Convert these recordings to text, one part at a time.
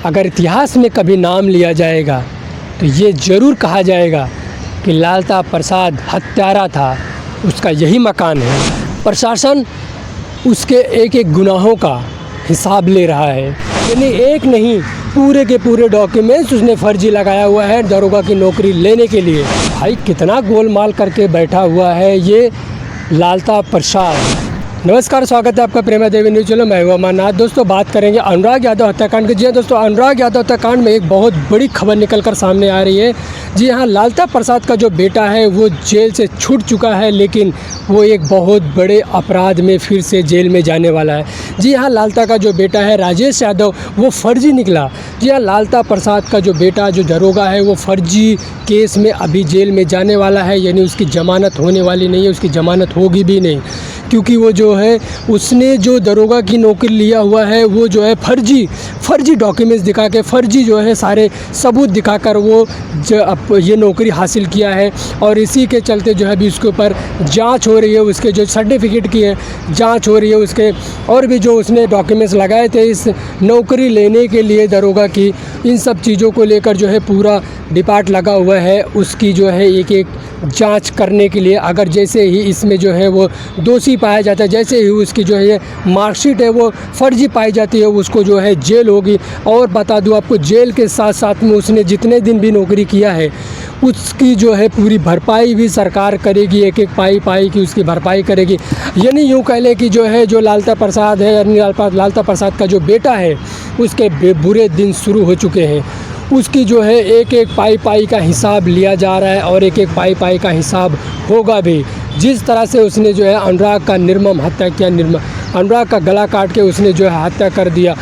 अगर इतिहास में कभी नाम लिया जाएगा तो ये ज़रूर कहा जाएगा कि लालता प्रसाद हत्यारा था, उसका यही मकान है। प्रशासन उसके एक एक गुनाहों का हिसाब ले रहा है, यानी एक नहीं पूरे के पूरे डॉक्यूमेंट्स उसने फर्जी लगाया हुआ है दरोगा की नौकरी लेने के लिए। भाई कितना गोलमाल करके बैठा हुआ है ये लालता प्रसाद। नमस्कार, स्वागत है आपका प्रेमा देवी न्यूज़ चैनल। मैं हूं अमरनाथ। दोस्तों बात करेंगे अनुराग यादव हत्याकांड की। जी हाँ दोस्तों, अनुराग यादव हत्याकांड में एक बहुत बड़ी खबर निकलकर सामने आ रही है। जी हाँ, लालता प्रसाद का जो बेटा है वो जेल से छूट चुका है, लेकिन वो एक बहुत बड़े अपराध में फिर से जेल में जाने वाला है। जी हाँ, लालता का जो बेटा है राजेश यादव वो फर्जी निकला। जी हाँ, लालता प्रसाद का जो बेटा जो दरोगा है वो फर्जी केस में अभी जेल में जाने वाला है, यानी उसकी ज़मानत होने वाली नहीं है, उसकी ज़मानत होगी भी नहीं, क्योंकि वो जो है उसने जो दरोगा की नौकरी लिया हुआ है वो जो है फर्जी डॉक्यूमेंट्स दिखा के, फर्जी जो है सारे सबूत दिखाकर वो ये नौकरी हासिल किया है। और इसी के चलते जो है अभी उसके ऊपर जांच हो रही है, उसके जो सर्टिफिकेट की है जांच हो रही है, उसके और भी जो उसने डॉक्यूमेंट्स लगाए थे इस नौकरी लेने के लिए दरोगा की, इन सब चीज़ों को लेकर जो है पूरा डिपार्ट लगा हुआ है उसकी जो है एक एक जांच करने के लिए। अगर जैसे ही इसमें जो है वो दोषी पाया जाता है, जैसे ही उसकी जो है मार्कशीट है वो फर्जी पाई जाती है, उसको जो है जेल होगी। और बता दूं आपको, जेल के साथ साथ में उसने जितने दिन भी नौकरी किया है उसकी जो है पूरी भरपाई भी सरकार करेगी, एक एक पाई की उसकी भरपाई करेगी। यानी यूँ कह लें कि जो है जो लालता प्रसाद है, यानी लालता प्रसाद का जो बेटा है उसके बुरे दिन शुरू हो चुके हैं। उसकी जो है एक एक पाई का हिसाब लिया जा रहा है और एक एक पाई का हिसाब होगा भी। जिस तरह से उसने जो है अनुराग का निर्मम हत्या किया, अनुराग का गला काट के उसने जो है हत्या कर दिया।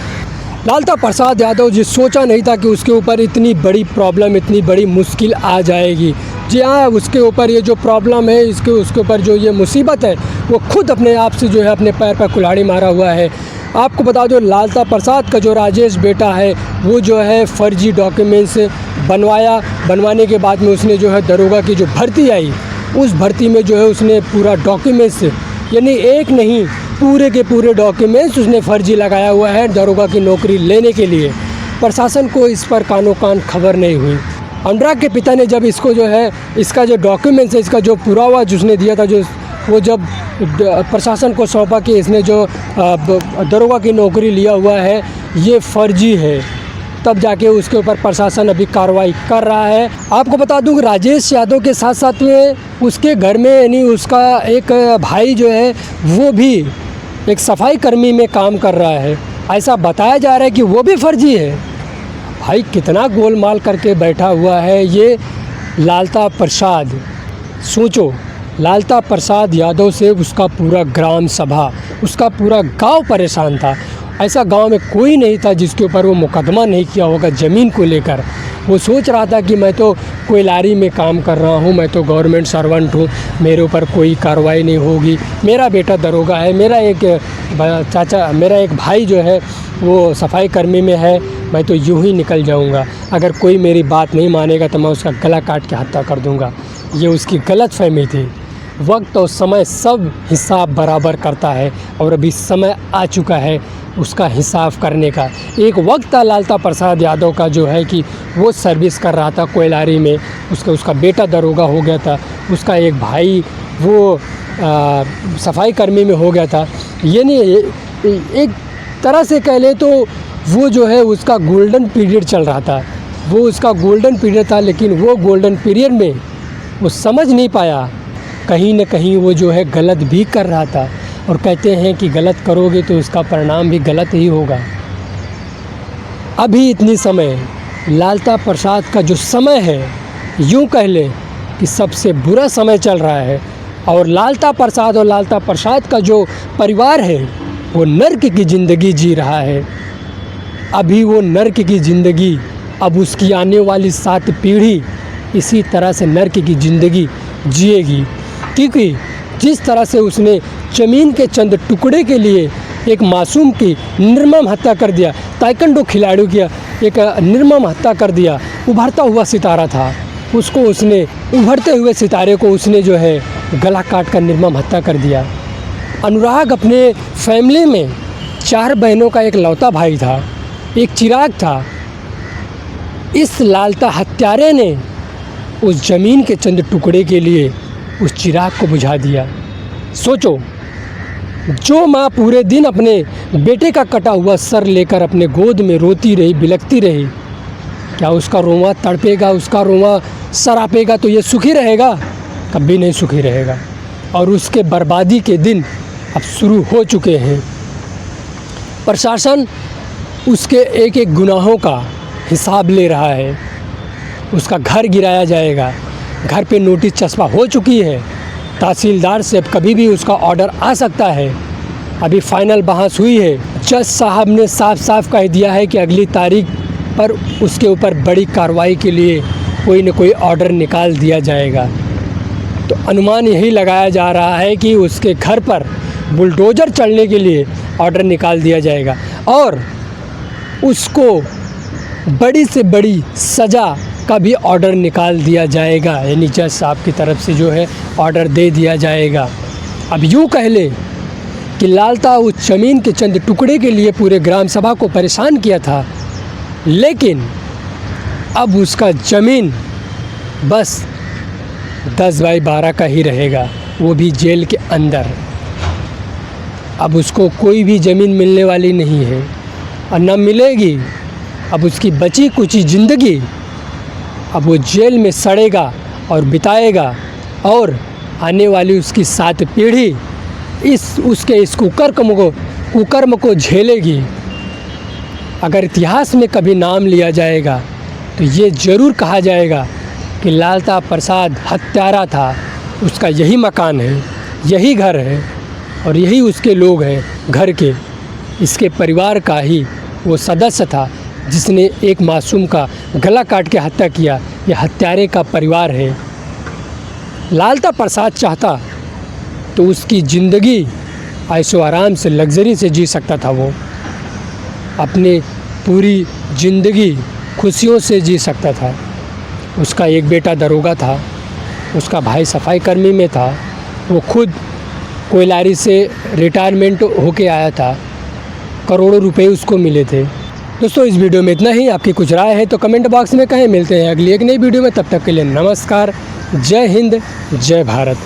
लालता प्रसाद यादव जी सोचा नहीं था कि उसके ऊपर इतनी बड़ी प्रॉब्लम, इतनी बड़ी मुश्किल आ जाएगी। जी हाँ, उसके ऊपर ये जो प्रॉब्लम है, उसके ऊपर जो ये मुसीबत है वो खुद अपने आप से जो है अपने पैर पर कुल्हाड़ी मारा हुआ है। आपको बता दो, लालता प्रसाद का जो राजेश बेटा है वो जो है फर्जी डॉक्यूमेंट्स बनवाने के बाद में उसने जो है दरोगा की जो भर्ती आई उस भर्ती में जो है उसने पूरा डॉक्यूमेंट्स, यानी एक नहीं पूरे के पूरे डॉक्यूमेंट्स उसने फर्जी लगाया हुआ है दरोगा की नौकरी लेने के लिए। प्रशासन को इस पर कानो कान खबर नहीं हुई। अनुराग के पिता ने जब इसको जो है इसका जो डॉक्यूमेंट्स है, इसका जो पुरावा जिसने दिया था, जो वो जब प्रशासन को सौंपा कि इसने जो दरोगा की नौकरी लिया हुआ है ये फर्जी है, तब जाके उसके ऊपर प्रशासन अभी कार्रवाई कर रहा है। आपको बता दूं कि राजेश यादव के साथ साथ में उसके घर में, यानी उसका एक भाई जो है वो भी एक सफाई कर्मी में काम कर रहा है। ऐसा बताया जा रहा है कि वो भी फर्जी है। भाई कितना गोलमाल करके बैठा हुआ है ये लालता प्रसाद। सोचो, लालता प्रसाद यादव से उसका पूरा ग्राम सभा, उसका पूरा गांव परेशान था। ऐसा गांव में कोई नहीं था जिसके ऊपर वो मुकदमा नहीं किया होगा ज़मीन को लेकर। वो सोच रहा था कि मैं तो कोयलारी में काम कर रहा हूँ, मैं तो गवर्नमेंट सर्वेंट हूँ, मेरे ऊपर कोई कार्रवाई नहीं होगी, मेरा बेटा दरोगा है, मेरा एक भाई जो है वो सफाई कर्मी में है, मैं तो यूँ ही निकल जाऊँगा, अगर कोई मेरी बात नहीं मानेगा तो मैं उसका गला काट के हत्या कर दूँगा। ये उसकी गलतफहमी थी। वक्त और समय सब हिसाब बराबर करता है और अभी समय आ चुका है उसका हिसाब करने का। एक वक्त था लालता प्रसाद यादव का जो है कि वो सर्विस कर रहा था कोयलारी में, उसका बेटा दरोगा हो गया था, उसका एक भाई वो सफाई कर्मी में हो गया था। यानी एक तरह से कह लें तो वो जो है उसका गोल्डन पीरियड चल रहा था, वो उसका गोल्डन पीरियड था। लेकिन वो गोल्डन पीरियड में वो समझ नहीं पाया, कहीं न कहीं वो जो है गलत भी कर रहा था। और कहते हैं कि गलत करोगे तो उसका परिणाम भी गलत ही होगा। अभी इतनी समय लालता प्रसाद का जो समय है, यूँ कह लें कि सबसे बुरा समय चल रहा है। और लालता प्रसाद और लालता प्रसाद का जो परिवार है वो नर्क की ज़िंदगी जी रहा है। अभी वो नर्क की ज़िंदगी, अब उसकी आने वाली 7 पीढ़ी इसी तरह से नर्क की ज़िंदगी जिएगी। क्योंकि जिस तरह से उसने ज़मीन के चंद टुकड़े के लिए एक मासूम की निर्मम हत्या कर दिया, ताइक्वांडो खिलाड़ियों की एक निर्मम हत्या कर दिया, उभरता हुआ सितारा था, उसको उसने उभरते हुए सितारे को उसने जो है गला काट कर निर्मम हत्या कर दिया। अनुराग अपने फैमिली में 4 बहनों का एक लौता भाई था, एक चिराग था, इस लालता हत्यारे ने उस ज़मीन के चंद टुकड़े के लिए उस चिराग को बुझा दिया। सोचो, जो माँ पूरे दिन अपने बेटे का कटा हुआ सर लेकर अपने गोद में रोती रही, बिलखती रही, क्या उसका रोंवा तड़पेगा, उसका रोंवा सरापेगा तो ये सुखी रहेगा? कभी नहीं सुखी रहेगा। और उसके बर्बादी के दिन अब शुरू हो चुके हैं। प्रशासन उसके एक एक गुनाहों का हिसाब ले रहा है। उसका घर गिराया जाएगा, घर पे नोटिस चस्पा हो चुकी है। तहसीलदार से अब कभी भी उसका ऑर्डर आ सकता है। अभी फाइनल बहस हुई है। जज साहब ने साफ साफ कह दिया है कि अगली तारीख पर उसके ऊपर बड़ी कार्रवाई के लिए कोई न कोई ऑर्डर निकाल दिया जाएगा। तो अनुमान यही लगाया जा रहा है कि उसके घर पर बुलडोज़र चलने के लिए ऑर्डर निकाल दिया जाएगा और उसको बड़ी से बड़ी सज़ा का भी ऑर्डर निकाल दिया जाएगा। यानी जज साहब की तरफ से जो है ऑर्डर दे दिया जाएगा। अब यूँ कह ले कि लालता उस ज़मीन के चंद टुकड़े के लिए पूरे ग्राम सभा को परेशान किया था, लेकिन अब उसका ज़मीन बस 10 बाई 12 का ही रहेगा, वो भी जेल के अंदर। अब उसको कोई भी ज़मीन मिलने वाली नहीं है और न मिलेगी। अब उसकी बची कुची ज़िंदगी अब वो जेल में सड़ेगा और बिताएगा और आने वाली उसकी 7 पीढ़ी उसके इस कुकर्म को झेलेगी। अगर इतिहास में कभी नाम लिया जाएगा तो ये ज़रूर कहा जाएगा कि लालता प्रसाद हत्यारा था। उसका यही मकान है, यही घर है और यही उसके लोग हैं घर के। इसके परिवार का ही वो सदस्य था जिसने एक मासूम का गला काट के हत्या किया। यह हत्यारे का परिवार है। लालता प्रसाद चाहता तो उसकी ज़िंदगी ऐशो आराम से लग्जरी से जी सकता था। वो अपने पूरी ज़िंदगी खुशियों से जी सकता था। उसका एक बेटा दरोगा था, उसका भाई सफाई कर्मी में था, वो खुद कोयलारी से रिटायरमेंट होके आया था, करोड़ों रुपए उसको मिले थे। दोस्तों, इस वीडियो में इतना ही। आपकी कुछ राय है तो कमेंट बॉक्स में कहें। मिलते हैं अगली एक नई वीडियो में, तब तक के लिए नमस्कार। जय हिंद, जय भारत।